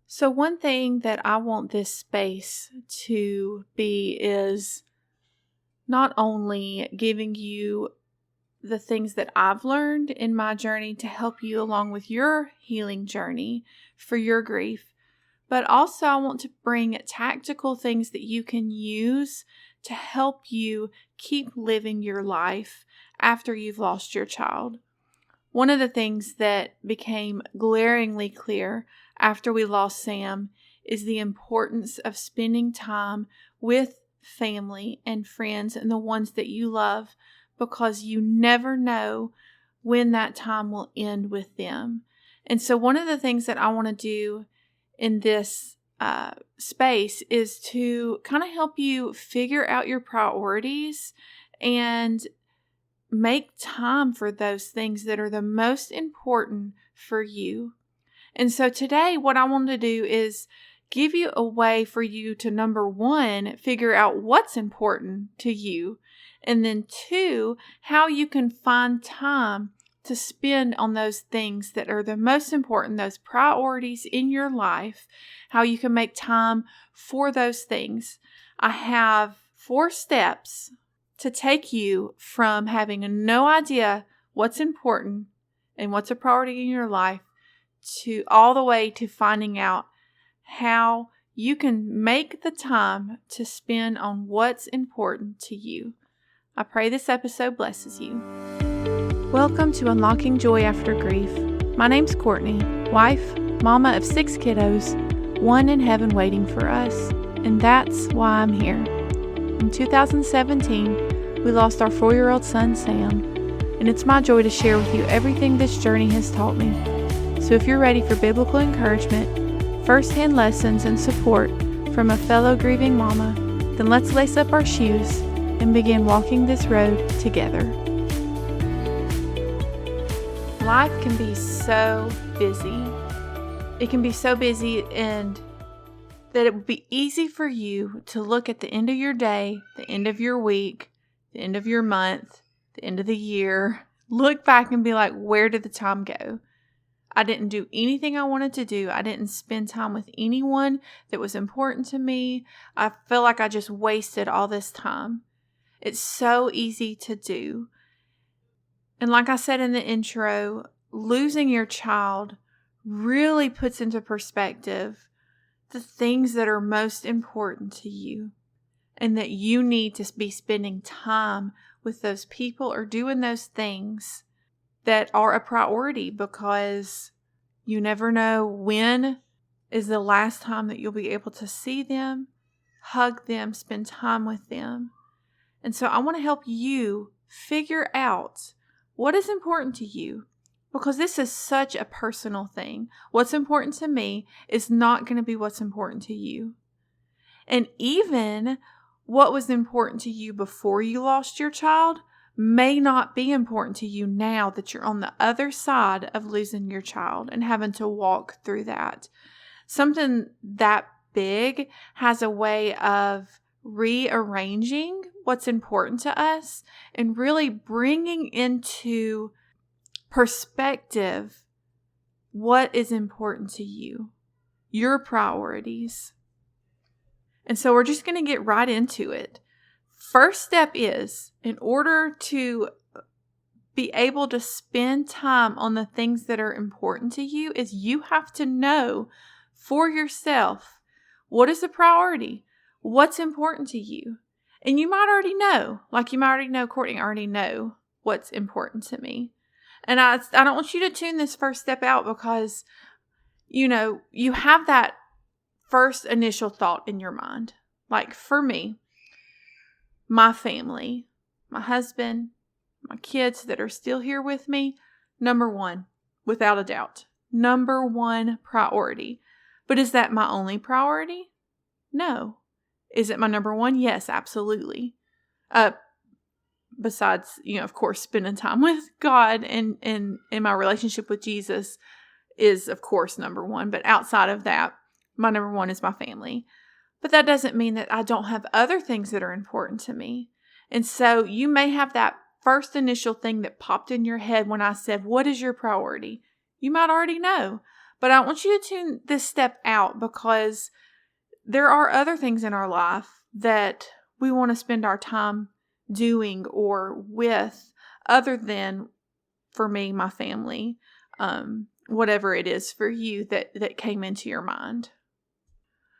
So one thing that I want this space to be is not only giving you the things that I've learned in my journey to help you along with your healing journey for your grief, but also I want to bring tactical things that you can use to help you keep living your life after you've lost your child. One of the things that became glaringly clear after we lost Sam is the importance of spending time with family and friends and the ones that you love, because you never know when that time will end with them. And so one of the things that I want to do in this space is to kind of help you figure out your priorities and make time for those things that are the most important for you. And so today, what I want to do is give you a way for you to, number one, figure out what's important to you. And then two, how you can find time to spend on those things that are the most important, those priorities in your life, how you can make time for those things. I have 4 steps to take you from having no idea what's important and what's a priority in your life to all the way to finding out how you can make the time to spend on what's important to you. I pray this episode blesses you. Welcome to Unlocking Joy After Grief. My name's Courtney, wife, mama of 6 kiddos, one in heaven waiting for us, and that's why I'm here. In 2017, we lost our 4-year-old son, Sam, and it's my joy to share with you everything this journey has taught me. So if you're ready for biblical encouragement, first-hand lessons, and support from a fellow grieving mama, then let's lace up our shoes and begin walking this road together. Life can be so busy. It can be so busy and that it would be easy for you to look at the end of your day, the end of your week, the end of your month, the end of the year, look back and be like, where did the time go? I didn't do anything I wanted to do. I didn't spend time with anyone that was important to me. I feel like I just wasted all this time. It's so easy to do. And like I said in the intro, losing your child really puts into perspective the things that are most important to you and that you need to be spending time with those people or doing those things that are a priority, because you never know when is the last time that you'll be able to see them, hug them, spend time with them. And so I want to help you figure out what is important to you, because this is such a personal thing. What's important to me is not going to be what's important to you. And even what was important to you before you lost your child may not be important to you now that you're on the other side of losing your child and having to walk through that. Something that big has a way of rearranging what's important to us and really bringing into perspective what is important to you, your priorities. And so we're just going to get right into it. First step is, in order to be able to spend time on the things that are important to you, is you have to know for yourself what is the priority, what's important to you. And you might already know, Courtney, I already know what's important to me. And I don't want you to tune this first step out, because, you have that first initial thought in your mind. Like for me, my family, my husband, my kids that are still here with me, number one, without a doubt, number one priority. But is that my only priority? No. Is it my number one? Yes, absolutely. Besides, of course, spending time with God and in my relationship with Jesus is, of course, number one. But outside of that, my number one is my family. But that doesn't mean that I don't have other things that are important to me. And so you may have that first initial thing that popped in your head when I said, what is your priority? You might already know. But I want you to tune this step out because there are other things in our life that we want to spend our time doing or with other than, for me, my family, whatever it is for you that came into your mind.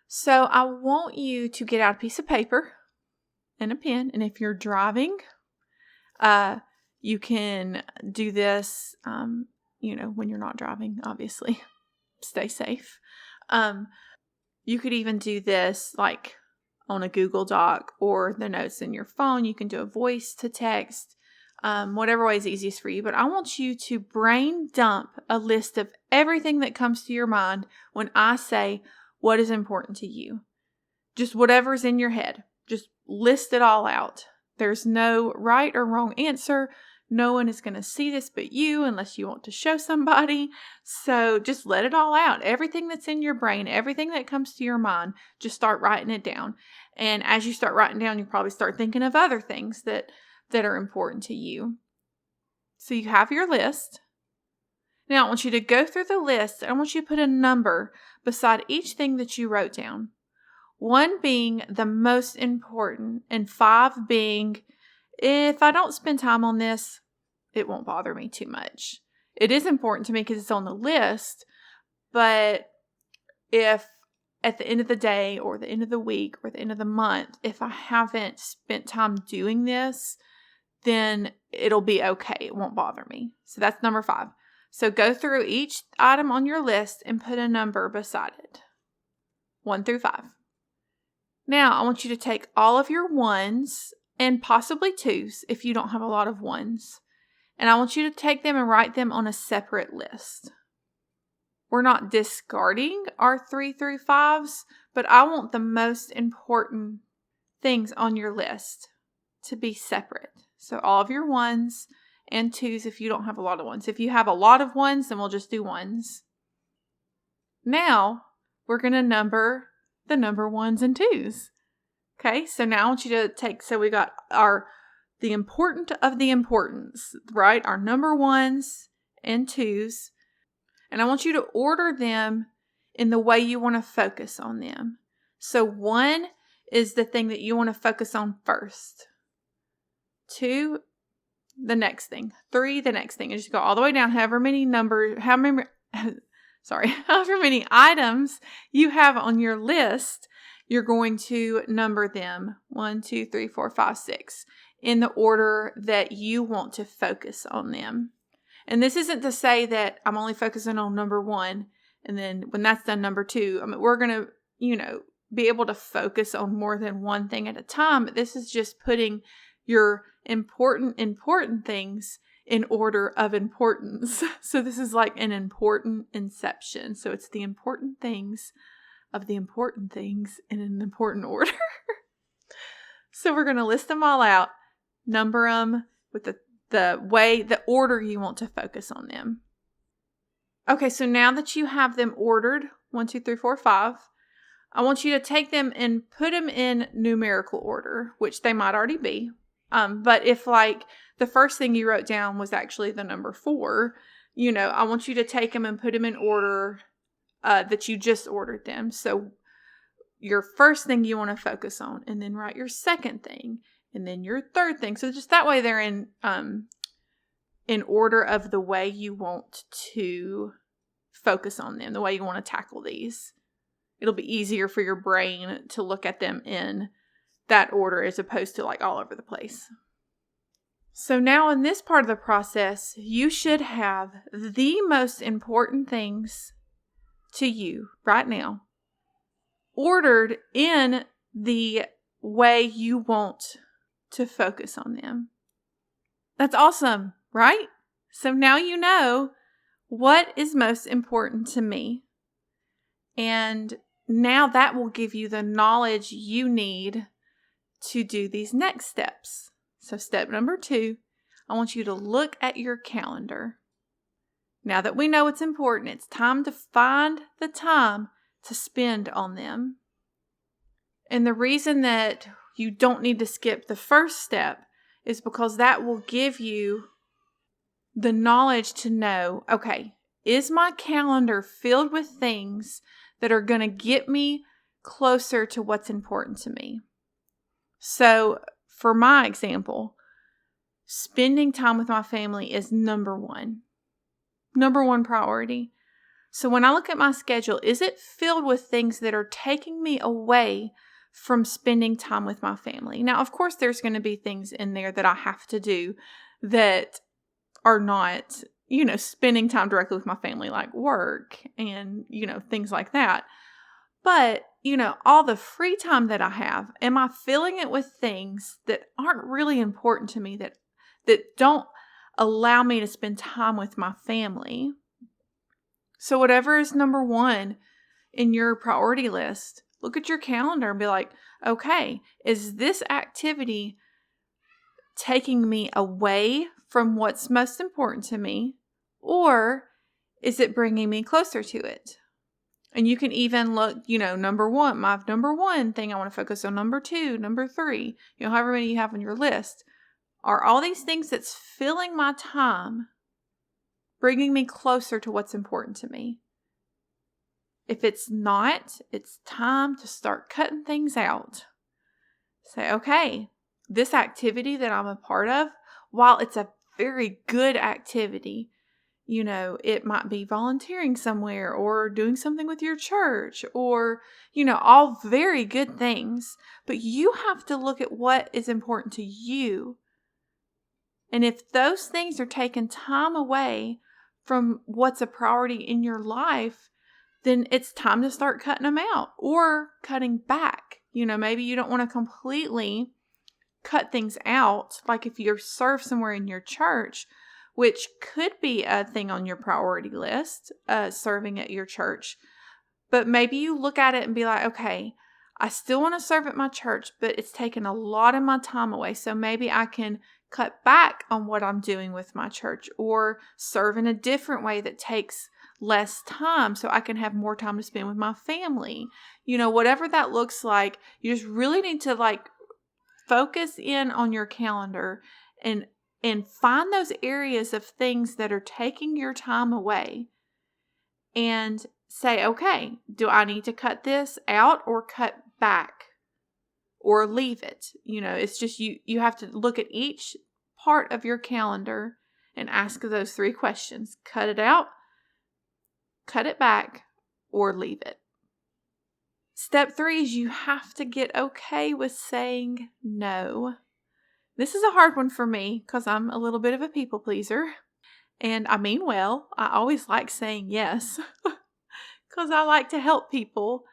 So I want you to get out a piece of paper and a pen. And if you're driving, you can do this, when you're not driving, obviously. Stay safe. You could even do this like on a Google Doc or the notes in your phone. You can do a voice to text, whatever way is easiest for you. But I want you to brain dump a list of everything that comes to your mind when I say what is important to you. Just whatever's in your head. Just list it all out. There's no right or wrong answer. No one is going to see this but you unless you want to show somebody. So just let it all out. Everything that's in your brain, everything that comes to your mind, just start writing it down. And as you start writing down, you probably start thinking of other things that are important to you. So you have your list. Now I want you to go through the list. I want you to put a number beside each thing that you wrote down. 1 being the most important and 5 being, if I don't spend time on this, it won't bother me too much. It is important to me because it's on the list, but if at the end of the day or the end of the week or the end of the month, if I haven't spent time doing this, then it'll be okay. It won't bother me. So that's number 5. So go through each item on your list and put a number beside it. 1 through 5. Now I want you to take all of your 1s and possibly 2s if you don't have a lot of 1s. And I want you to take them and write them on a separate list. We're not discarding our 3 through 5s, but I want the most important things on your list to be separate. So all of your 1s and 2s if you don't have a lot of 1s. If you have a lot of 1s, then we'll just do 1s. Now we're going to number the number 1s and 2s. Okay, so now I want you to take, so we got the important of the importance, right? Our number 1s and 2s. And I want you to order them in the way you want to focus on them. So 1 is the thing that you want to focus on first. 2, the next thing. 3, the next thing. And just go all the way down, however many items you have on your list, you're going to number them 1, 2, 3, 4, 5, 6 in the order that you want to focus on them. And this isn't to say that I'm only focusing on number 1 and then when that's done, number 2. I mean, we're going to, be able to focus on more than one thing at a time. But this is just putting your important things in order of importance. So this is like an important inception. So it's the important things of the important things in an important order. So we're going to list them all out, number them with the order you want to focus on them. Okay, so now that you have them ordered, 1, 2, 3, 4, 5, I want you to take them and put them in numerical order, which they might already be. But if like the first thing you wrote down was actually the number 4, I want you to take them and put them in order that you just ordered them. So your first thing you want to focus on, and then write your second thing, and then your third thing. So just that way they're in order of the way you want to focus on them, the way you want to tackle these. It'll be easier for your brain to look at them in that order as opposed to like all over the place. So now in this part of the process, you should have the most important things to you right now ordered in the way you want to focus on them. That's awesome, right? So now you know what is most important to me. And now that will give you the knowledge you need to do these next steps. So step number 2, I want you to look at your calendar. Now that we know what's important, it's time to find the time to spend on them. And the reason that you don't need to skip the first step is because that will give you the knowledge to know, okay, Is my calendar filled with things that are going to get me closer to what's important to me? So, for my example, spending time with my family is number one priority. So when I look at my schedule, is it filled with things that are taking me away from spending time with my family? Now, of course, there's going to be things in there that I have to do that are not, spending time directly with my family, like work and, things like that. But, all the free time that I have, am I filling it with things that aren't really important to me, that don't allow me to spend time with my family? So whatever is number one in your priority list, look at your calendar and be like, okay, is this activity taking me away from what's most important to me, or is it bringing me closer to it? And you can even look, number one, my number one thing I want to focus on, number two, number three, however many you have on your list. Are all these things that's filling my time bringing me closer to what's important to me? If it's not, it's time to start cutting things out. Say, okay, this activity that I'm a part of, while it's a very good activity, it might be volunteering somewhere or doing something with your church or, all very good things. But you have to look at what is important to you. And if those things are taking time away from what's a priority in your life, then it's time to start cutting them out or cutting back. Maybe you don't want to completely cut things out. Like if you serve somewhere in your church, which could be a thing on your priority list, serving at your church. But maybe you look at it and be like, okay, I still want to serve at my church, but it's taking a lot of my time away. So maybe I can cut back on what I'm doing with my church or serve in a different way that takes less time so I can have more time to spend with my family. Whatever that looks like, you just really need to focus in on your calendar and find those areas of things that are taking your time away and say, okay, do I need to cut this out or cut back or leave it? It's just you have to look at each part of your calendar and ask those three questions. Cut it out, cut it back, or leave it. Step 3 is you have to get okay with saying no. This is a hard one for me because I'm a little bit of a people pleaser. And I mean well. I always like saying yes because I like to help people.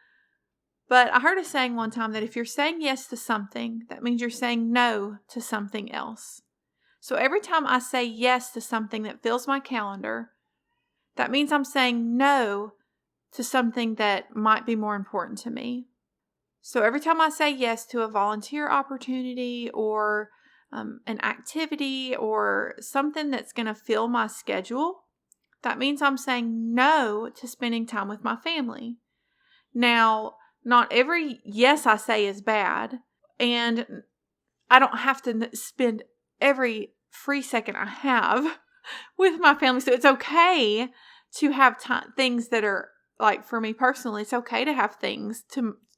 But I heard a saying one time that if you're saying yes to something, that means you're saying no to something else. So every time I say yes to something that fills my calendar, that means I'm saying no to something that might be more important to me. So every time I say yes to a volunteer opportunity or an activity or something that's going to fill my schedule, that means I'm saying no to spending time with my family. Now, not every yes I say is bad, and I don't have to spend every free second I have with my family. So it's okay to have things that are, like for me personally, it's okay to have things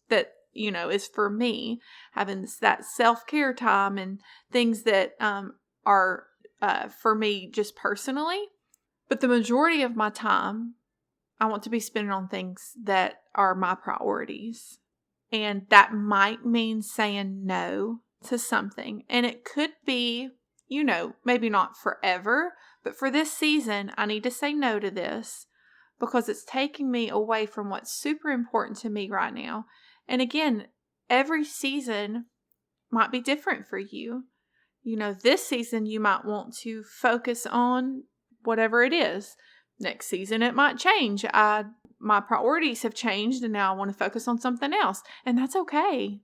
that is for me, having that self-care time and things that are for me just personally. But the majority of my time, I want to be spending on things that are my priorities. And that might mean saying no to something. And it could be, maybe not forever, but for this season, I need to say no to this because it's taking me away from what's super important to me right now. And again, every season might be different for you. This season you might want to focus on whatever it is. Next season it might change. My priorities have changed and now I want to focus on something else. And that's okay.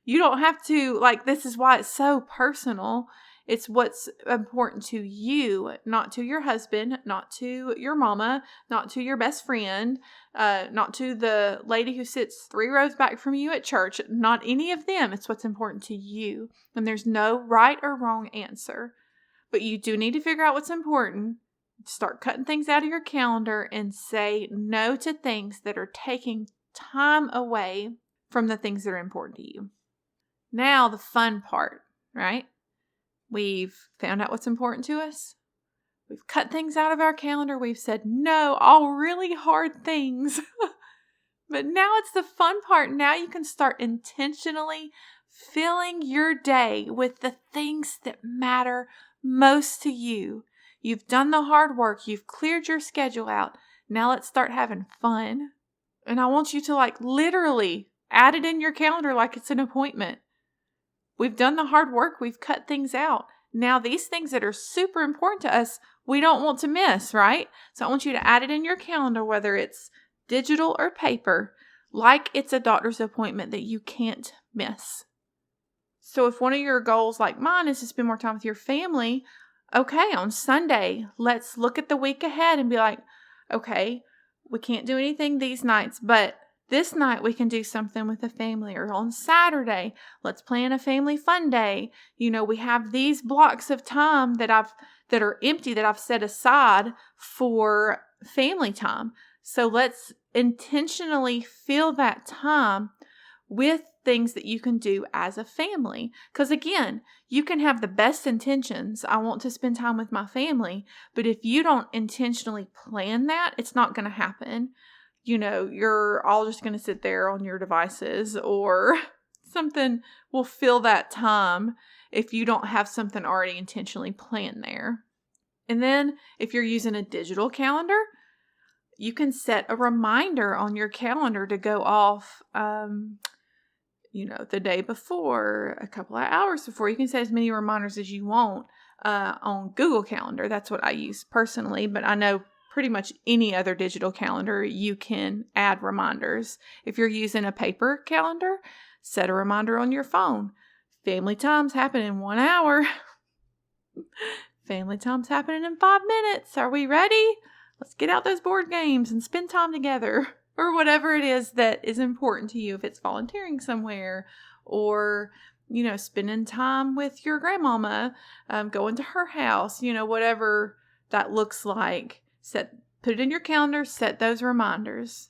You don't have to, this is why it's so personal. It's what's important to you, not to your husband, not to your mama, not to your best friend, not to the lady who sits 3 rows back from you at church, not any of them. It's what's important to you. And there's no right or wrong answer. But you do need to figure out what's important. Start cutting things out of your calendar and say no to things that are taking time away from the things that are important to you. Now, the fun part, right? We've found out what's important to us. We've cut things out of our calendar. We've said no, all really hard things. But now it's the fun part. Now you can start intentionally filling your day with the things that matter most to you. You've done the hard work. You've cleared your schedule out. Now let's start having fun. And I want you to literally add it in your calendar like it's an appointment. We've done the hard work. We've cut things out. Now these things that are super important to us, we don't want to miss, right? So I want you to add it in your calendar, whether it's digital or paper, like it's a doctor's appointment that you can't miss. So if one of your goals, like mine, is to spend more time with your family, okay, on Sunday, let's look at the week ahead and be like, okay, we can't do anything these nights, but this night we can do something with the family. Or on Saturday, let's plan a family fun day. We have these blocks of time that are empty that I've set aside for family time. So let's intentionally fill that time with things that you can do as a family. Because again, you can have the best intentions. I want to spend time with my family. But if you don't intentionally plan that, it's not going to happen. You're all just going to sit there on your devices, or something will fill that time if you don't have something already intentionally planned there. And then if you're using a digital calendar, you can set a reminder on your calendar to go off, the day before, a couple of hours before. You can set as many reminders as you want on Google Calendar. That's what I use personally, but I know pretty much any other digital calendar, you can add reminders. If you're using a paper calendar, set a reminder on your phone. Family time's happening in 1 hour. Family time's happening in 5 minutes. Are we ready? Let's get out those board games and spend time together, or whatever it is that is important to you. If it's volunteering somewhere, or, spending time with your grandmama, going to her house, whatever that looks like. Put it in your calendar, set those reminders,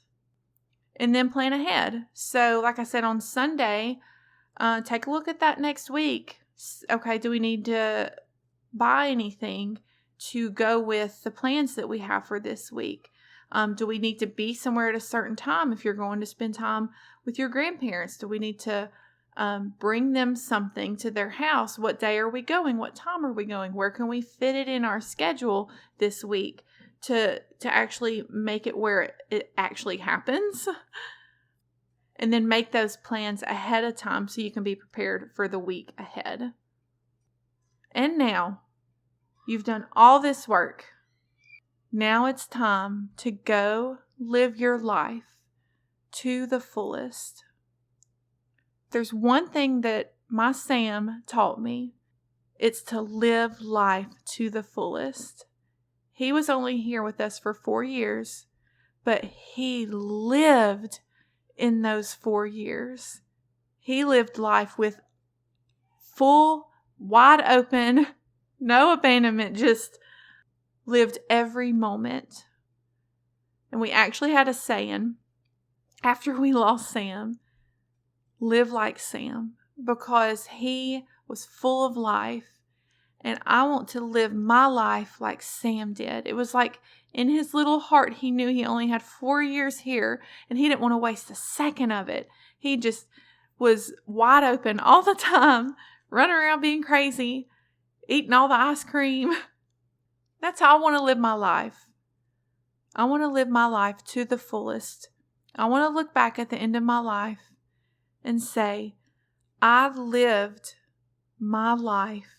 and then plan ahead. So like I said, on Sunday, take a look at that next week. Okay, do we need to buy anything to go with the plans that we have for this week? Do we need to be somewhere at a certain time if you're going to spend time with your grandparents? Do we need to bring them something to their house? What day are we going? What time are we going? Where can we fit it in our schedule this week to actually make it where it actually happens? And then make those plans ahead of time so you can be prepared for the week ahead. And now, you've done all this work. Now it's time to go live your life to the fullest. There's one thing that my Sam taught me. It's to live life to the fullest. He was only here with us for 4 years, but he lived in those 4 years. He lived life with full, wide open, no abandonment, just lived every moment. And we actually had a saying after we lost Sam, live like Sam, because he was full of life. And I want to live my life like Sam did. It was like in his little heart, he knew he only had 4 years here, and he didn't want to waste a second of it. He just was wide open all the time, running around being crazy, eating all the ice cream. That's how I want to live my life. I want to live my life to the fullest. I want to look back at the end of my life and say, I lived my life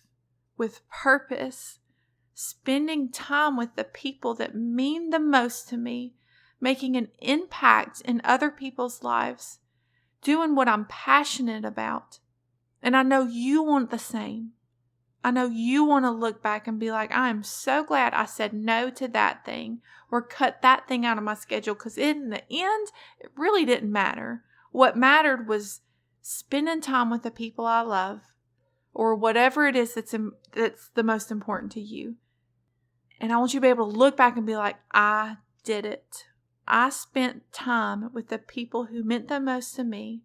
with purpose, spending time with the people that mean the most to me, making an impact in other people's lives, doing what I'm passionate about. And I know you want the same. I know you want to look back and be like, I am so glad I said no to that thing or cut that thing out of my schedule, because in the end, it really didn't matter. What mattered was spending time with the people I love, or whatever it is that's the most important to you. And I want you to be able to look back and be like, I did it. I spent time with the people who meant the most to me.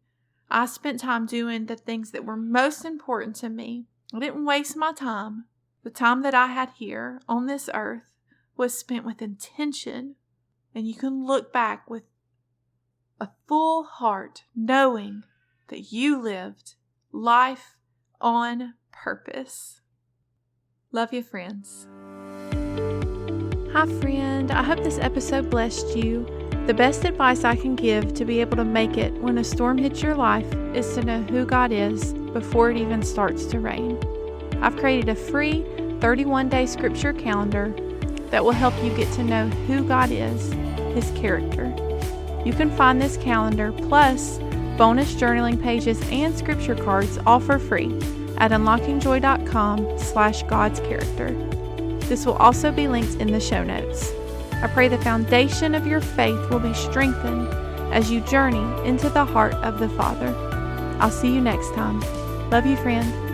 I spent time doing the things that were most important to me. I didn't waste my time. The time that I had here on this earth was spent with intention. And you can look back with a full heart, knowing that you lived life on purpose. Love you, friends. Hi, friend. I hope this episode blessed you. The best advice I can give to be able to make it when a storm hits your life is to know who God is before it even starts to rain. I've created a free 31-day scripture calendar that will help you get to know who God is, His character. You can find this calendar plus bonus journaling pages and scripture cards all for free at unlockingjoy.com/God's character. This will also be linked in the show notes. I pray the foundation of your faith will be strengthened as you journey into the heart of the Father. I'll see you next time. Love you, friend.